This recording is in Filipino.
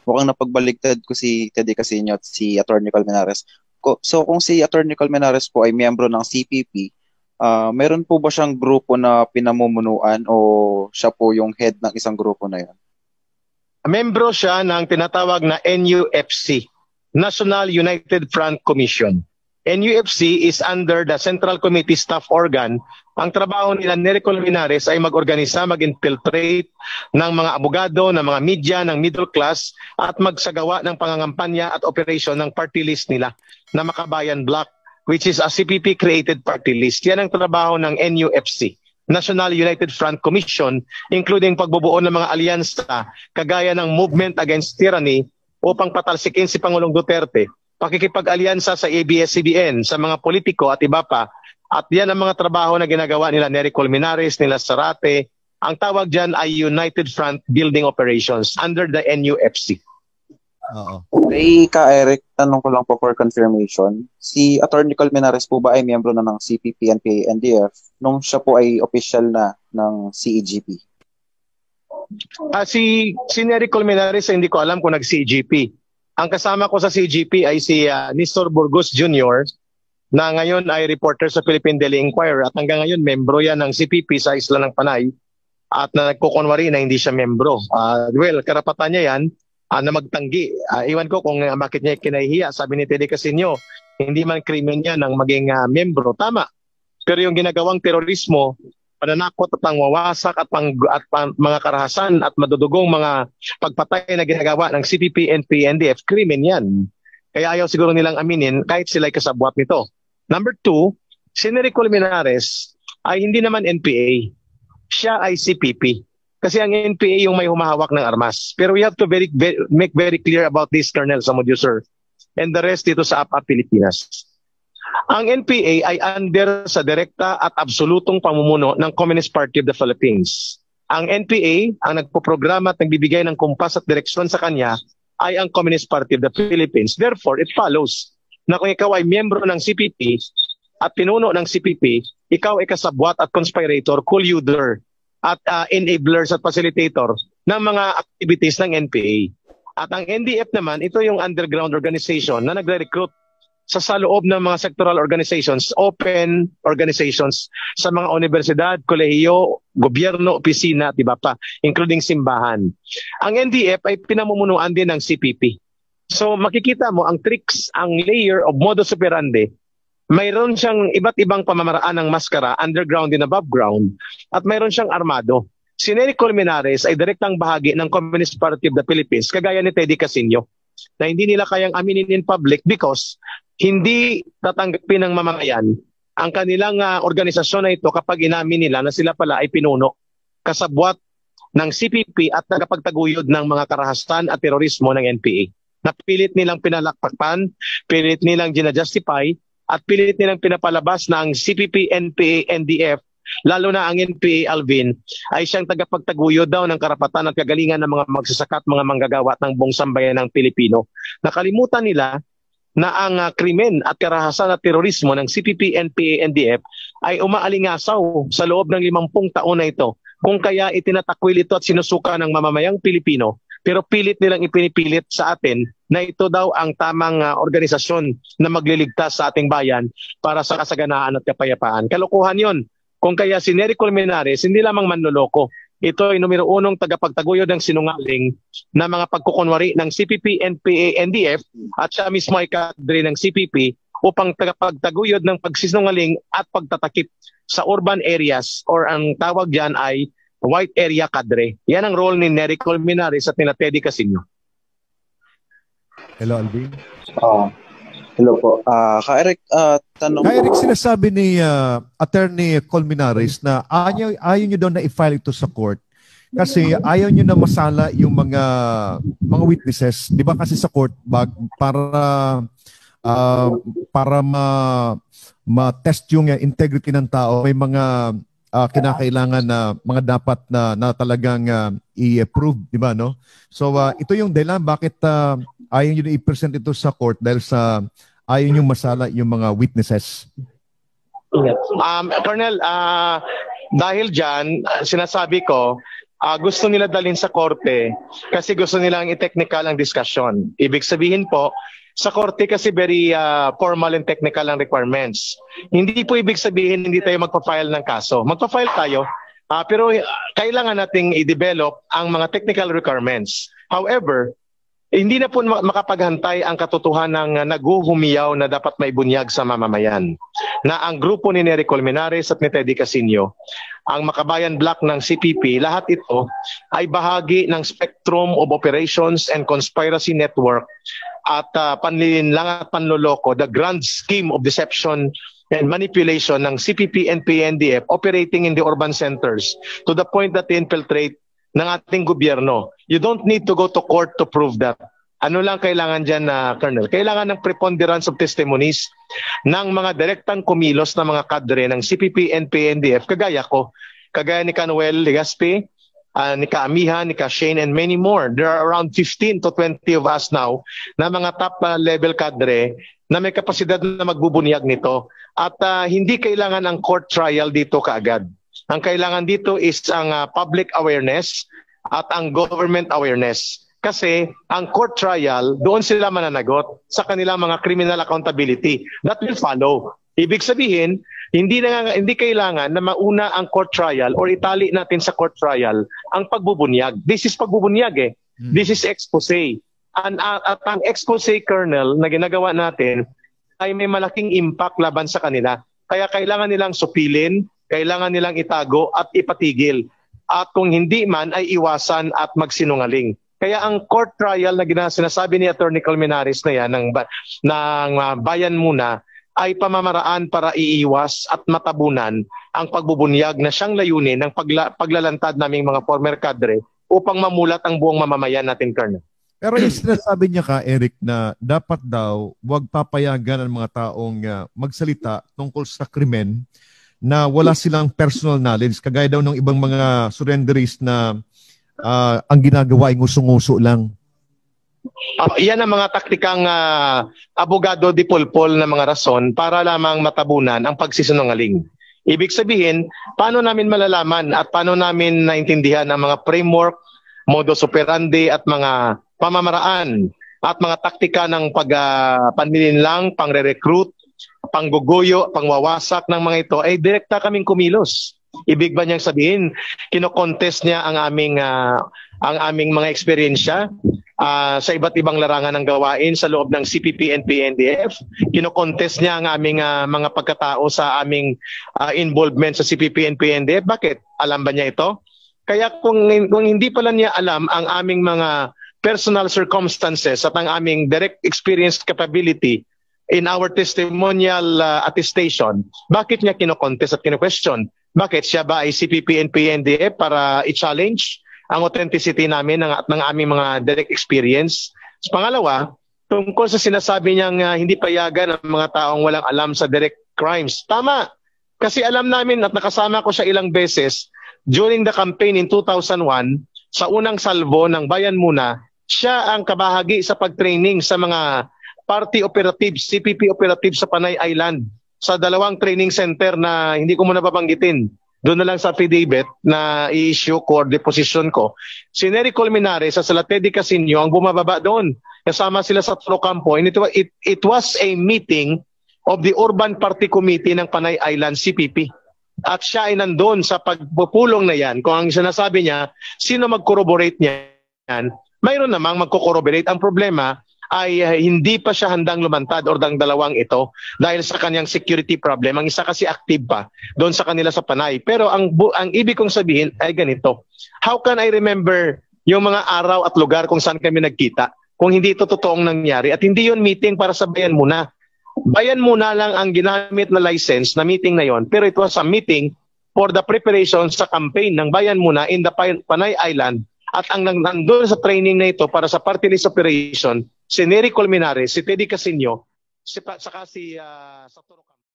mukhang napagbaligtad ko si Teddy Casino at si Attorney Colmenares. So kung si Attorney Colmenares po ay miyembro ng CPP, meron po ba siyang grupo na pinamumunuan o siya po yung head ng isang grupo na yun? Membro siya ng tinatawag na NUFC, National United Front Commission. NUFC is under the Central Committee Staff Organ. Ang trabaho nila Nery Colmenares ay mag-organisa, mag-infiltrate ng mga abogado, ng mga media, ng middle class at magsagawa ng pangangampanya at operasyon ng party list nila na Makabayan Bloc, which is a CPP created party list. Yan ang trabaho ng NUFC, National United Front Commission, including pagbubuo ng mga alyansa kagaya ng Movement Against Tyranny upang patalsikin si Pangulong Duterte, pakikipag-alyansa sa ABS-CBN, sa mga politiko at iba pa. At yan ang mga trabaho na ginagawa nila Nery Colmenares, nila Zarate. Ang tawag dyan ay United Front Building Operations under the NUFC. Oo. Hey, Eric, tanong ko lang po for confirmation. Si Attorney Colmenares po ba ay miyembro na ng CPP, NPA, NDF nung siya po ay official na ng CEGP? Si Nery Colmenares, hindi ko alam kung nag-CEGP. Ang kasama ko sa CGP ay si Nestor Burgos Jr. na ngayon ay reporter sa Philippine Daily Inquirer at hanggang ngayon membro yan ng CPP sa Isla ng Panay at na nagkukunwari na hindi siya membro. Well, karapatan niya yan na magtanggi. Iwan ko kung bakit niya kinahihiya. Sabi ni Teddy Casino, hindi man krimen niya ng maging membro. Tama. Pero yung ginagawang terorismo, pananakot at pangwawasak at mga karahasan at madudugong mga pagpatay na ginagawa ng CPP, NPA, NDF, krimen yan. Kaya ayaw siguro nilang aminin kahit sila'y kasabwat nito. Number 2, si Nery Colmenares ay hindi naman NPA. Siya ay CPP. Kasi ang NPA yung may humahawak ng armas. Pero we have to make very clear about this, Colonel Zamudio, sir. And the rest dito sa APA Pilipinas. Ang NPA ay under sa direkta at absolutong pamumuno ng Communist Party of the Philippines. Ang NPA, ang nagpoprograma at nagbibigay ng kumpas at direksyon sa kanya, ay ang Communist Party of the Philippines. Therefore, it follows na kung ikaw ay miyembro ng CPP at pinuno ng CPP, ikaw ay kasabwat at conspirator, colluder at enablers at facilitator ng mga activities ng NPA. At ang NDF naman, ito yung underground organization na nagre-recruit sa loob ng mga sectoral organizations, open organizations sa mga universidad, kolehiyo, gobyerno, opisina at iba pa, including simbahan. Ang NDF ay pinamumunuan din ng CPP. So makikita mo ang tricks, ang layer of modus operandi, mayroon siyang iba't ibang pamamaraan ng maskara, underground and above ground, at mayroon siyang armado. Si Nery Colmenares ay direktang bahagi ng Communist Party of the Philippines, kagaya ni Teddy Casino, na hindi nila kayang aminin in public because hindi tatanggapin ng mamamayan ang kanilang organisasyon na ito kapag inamin nila na sila pala ay pinuno, kasabwat ng CPP at nagapagtaguyod ng mga karahasan at terorismo ng NPA. Napilit nilang pinalakpakan, pilit nilang ginajustify at pilit nilang pinapalabas na ang CPP, NPA, NDF, lalo na ang NPA, Alvin, ay siyang tagapagtaguyod daw ng karapatan at kagalingan ng mga magsasaka at mga manggagawa ng buong sambayan ng Pilipino. Nakalimutan nila na ang krimen at karahasan at terorismo ng CPP, NPA, NDF ay umaalingasaw sa loob ng 50 taon na ito. Kung kaya itinatakwil ito at sinusuka ng mamamayang Pilipino, pero pilit nilang ipinipilit sa atin na ito daw ang tamang organisasyon na magliligtas sa ating bayan para sa kasaganaan at kapayapaan. Kalokohan yon. Kung kaya si Nery Colmenares, hindi lamang manloloko. Ito ay numero 1 tagapagtaguyod ng sinungaling na mga pagkukunwari ng CPP, NPA, NDF at siya mismo ay kadre ng CPP upang tagapagtaguyod ng pagsisinungaling at pagtatakip sa urban areas or ang tawag dyan ay white area kadre. Yan ang role ni Nery Colmenares at nila Teddy Casino. Hello, Alvin. Hello po. Ka-Eric, tanong Ka-Eric, po. sinasabi ni Attorney Colmenares na ayaw nyo daw na i-file ito sa court kasi ayaw nyo na masala yung mga witnesses. Di ba kasi sa court para ma-test yung integrity ng tao, may mga kinakailangan na mga dapat na talagang i-approve, di ba, no? So ito yung dahilan bakit ayaw nyo na i-present ito sa court dahil sa ayaw nyo masala yung mga witnesses. Colonel, dahil dyan, sinasabi ko, gusto nila dalhin sa korte kasi gusto nilang i-technical ang discussion. Ibig sabihin po, sa korte kasi very formal and technical ang requirements. Hindi po ibig sabihin hindi tayo magpa-file ng kaso. Magpa-file tayo, pero kailangan nating i-develop ang mga technical requirements. However, hindi na po makapaghantay ang katotohanan ng naghuhumiyaw na dapat may bunyag sa mamamayan. Na ang grupo ni Nery Colmenares at ni Teddy Casino, ang Makabayan Block ng CPP, lahat ito ay bahagi ng spectrum of operations and conspiracy network at panlilinlang at panloloko, the grand scheme of deception and manipulation ng CPP and PNDF operating in the urban centers to the point that they infiltrate ng ating gobyerno. You don't need to go to court to prove that. Ano lang kailangan dyan, Colonel? Kailangan ng preponderance of testimonies ng mga direktang kumilos na mga kadre ng CPP and PNDF, kagaya ko, kagaya ni Canuel Legaspi, ni Kaamihan, ni Shane, and many more. There are around 15 to 20 of us now na mga top level kadre na may kapasidad na magbubunyag nito. At hindi kailangan ang court trial dito kaagad. Ang kailangan dito is ang public awareness at ang government awareness. Kasi ang court trial, doon sila mananagot sa kanilang mga criminal accountability. That will follow. Ibig sabihin, hindi kailangan na mauna ang court trial or itali natin sa court trial ang pagbubunyag. This is pagbubunyag eh. This is expose. At ang expose, Colonel, na ginagawa natin ay may malaking impact laban sa kanila. Kaya kailangan nilang supilin, kailangan nilang itago at ipatigil. At kung hindi man ay iwasan at magsinungaling. Kaya ang court trial na sinasabi ni Attorney Colmenares na yan ng bayan muna ay pamamaraan para iiwas at matabunan ang pagbubunyag na siyang layunin ng paglalantad naming mga former cadre upang mamulat ang buong mamamayan natin, Colonel. Pero yung sinasabi niya ka, Eric, na dapat daw wag papayagan ang mga taong magsalita tungkol sa krimen na wala silang personal knowledge, kagaya daw ng ibang mga surrenderies na ang ginagawa ay nguso-nguso lang. Yan ang mga taktikang abogado di pulpol na mga rason para lamang matabunan ang pagsisinungaling. Ibig sabihin, paano namin malalaman at paano namin naintindihan ang mga framework, modus operandi at mga pamamaraan at mga taktika ng panlilinlang, pangre-recruit, pangguguyo, pangwawasak ng mga ito ay direkta kaming kumilos. Ibig ba niyang sabihin, kino-contest niya ang aming mga eksperyensya sa iba't ibang larangan ng gawain sa loob ng CPP and PNDF. Kino-contest niya ang aming mga pagkatao sa aming involvement sa CPP and PNDF. Bakit? Alam ba niya ito? Kaya kung hindi pala niya alam ang aming mga personal circumstances at ang aming direct experience capability in our testimonial attestation, bakit niya kino-contest at kino-question? Bakit siya ba ay CPP and PNDF para i-challenge ang authenticity namin at ng aming mga direct experience? Pangalawa, tungkol sa sinasabi niyang hindi payagan ang mga taong walang alam sa direct crimes. Tama. Kasi alam namin at nakasama ko siya ilang beses during the campaign in 2001, sa unang salvo ng Bayan Muna, siya ang kabahagi sa pag-training sa mga party operatives, CPP operatives sa Panay Island, sa 2 training center na hindi ko muna babanggitin. Doon na lang sa affidavit na i-issue ko or deposition ko. Si Nery Colmenares sa Teddy Casino ang bumababa doon. Kasama sila sa Trocampo. And it was a meeting of the Urban Party Committee ng Panay Island, CPP. At siya ay nandun sa pagpupulong na yan. Kung ang sinasabi niya, sino mag-corroborate niyan? Mayroon namang magko-corroborate. Ang problema ay hindi pa siya handang lumantad or dang dalawang ito dahil sa kanyang security problem. Ang isa kasi active pa doon sa kanila sa Panay. Pero ang ibig kong sabihin ay ganito. How can I remember yung mga araw at lugar kung saan kami nagkita kung hindi ito totoong nangyari? At hindi yun meeting para sa Bayan Muna. Bayan Muna lang ang ginamit na license na meeting na yon, pero it was a meeting for the preparation sa campaign ng Bayan Muna in the Panay Island. At ang nandun sa training na ito para sa party list operation, si Nery Colmenares, si Teddy Casino, saka si sa Toro